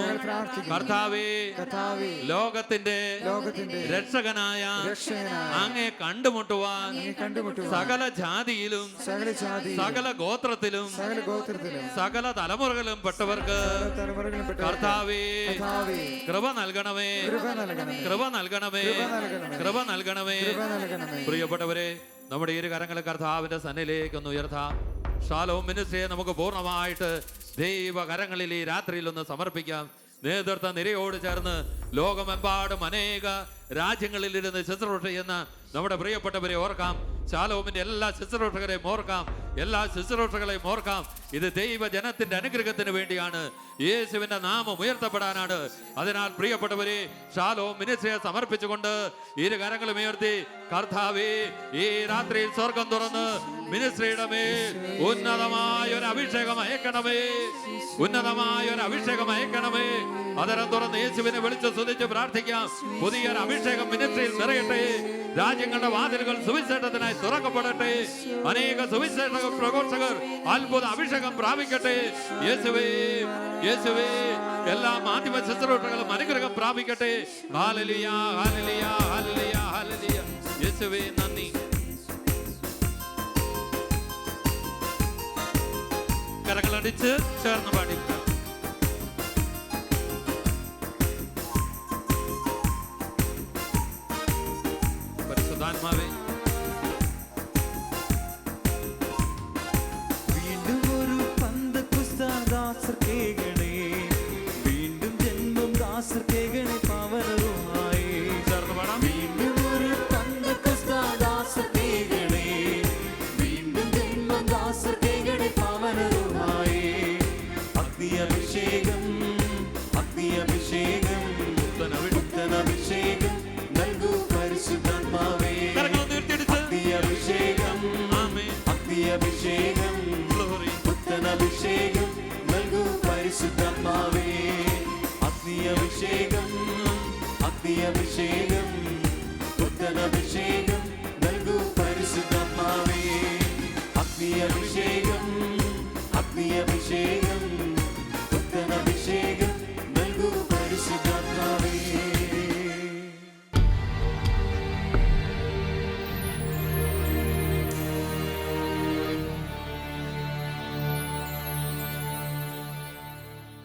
കർത്താവേ, ലോകത്തിന്റെ രക്ഷകനായ അങ്ങേ കണ്ടുമുട്ടുവാൻ സകല ജാതിയിലും സകല ഗോത്രത്തിലും സകല തലമുറകളിലും പെട്ടവർക്ക് കർത്താവേ കൃപ നൽകണമേ, കൃപ നൽകണമേ, കൃപ നൽകണമേ. പ്രിയപ്പെട്ടവരെ, നമ്മുടെ ഇരു കരങ്ങളെ കർത്താവിന്റെ സന്നിധിയിലേക്ക് ഒന്ന് ഉയർത്താം. ഷാലോം മിനിസ്ട്രിയെ നമുക്ക് പൂർണ്ണമായിട്ട് ദൈവകരങ്ങളിൽ ഈ രാത്രിയിൽ ഒന്ന് സമർപ്പിക്കാം. നേതൃത്വ നിരയോട് ചേർന്ന് ലോകമെമ്പാടും അനേക രാജ്യങ്ങളിൽ ഇരുന്ന് ശുശ്രൂഷ ചെയ്യുന്ന നമ്മുടെ പ്രിയപ്പെട്ടവരെ ഓർക്കാം. ശാലോമിന്റെ എല്ലാ ശുശ്രൂഷകരെയും ഓർക്കാം, എല്ലാ ശുശ്രൂഷകളെയും ഓർക്കാം. ഇത് ദൈവജനത്തിന്റെ അനുഗ്രഹത്തിന് വേണ്ടിയാണ്, യേശുവിന്റെ നാമം ഉയർത്തപ്പെടാനാണ്. അതിനാൽ പ്രിയപ്പെട്ടവരെ, ഷാലോം മിനിസ്ട്രിയെ സമർപ്പിച്ചുകൊണ്ട് ഇരു കരങ്ങളും ഉയർത്തി, കർത്താവേ, ഈ രാത്രിയിൽ സ്വർഗം തുറന്ന് മിനിസ്ട്രിയുടെ മേൽ ഉന്നതമായ ഒരു അഭിഷേകം അയക്കണമേ, ഉന്നതമായ ഒരു അഭിഷേകം അയക്കണമേ. അതരം തുറന്ന് യേശുവിനെ വിളിച്ച് സ്തുതിച്ച് പ്രാർത്ഥിക്കാം. പുതിയൊരു അഭിഷേകം മിനിസ്ട്രിയിൽ നിറയട്ടെ. രാജ്യങ്ങളുടെ വാതിലുകൾ സുവിശേഷത്തിനായി തുറക്കപ്പെടട്ടെ. അനേക സുവിശേഷ പ്രഘോഷകർ അത്ഭുത അഭിഷേകം പ്രാപിക്കട്ടെ. യേശുവേ, യേശുവേ, എല്ലാ മാധ്യമ ശുശ്രൂഷകളും അനുഗ്രഹം പ്രാപിക്കട്ടെ. ഹല്ലേലൂയ, ഹല്ലേലൂയ, ഹല്ലേലൂയ, ഹല്ലേലൂയ. യേശുവേ, നന്ദി. കരങ്ങളടിച്ച് ചേർന്ന് പാടിക്കാം. പരിശുദ്ധാത്മാവേ,
വീണ്ടും ഒരു പന്തക്കുസ്താദാസർ കേകണേ, വീണ്ടും ജന്മം ദാസർ കേകണേ പവനരുമായി.
ചേർന്ന് പാടാം.
വീണ്ടും ഒരു പന്തക്കുസ്താദാസർ കേകണേ, വീണ്ടും ജന്മം ദാസർ കേകണേ പവനരുമായി. അഗ്നിയഭിഷേകം, അഗ്നിയഭിഷേകം, പുത്തനഭിഷേകം നൽകൂ പരിശുദ്ധാത്മാവേ. അഗ്നിയഭിഷേകം, അഗ്നിയഭിഷേകം, പുത്തനഭിഷേകം നൽകൂ പരിശുദ്ധാത്മാവേ. അഗ്നിയഭിഷേകം, അഗ്നിയഭിഷേകം.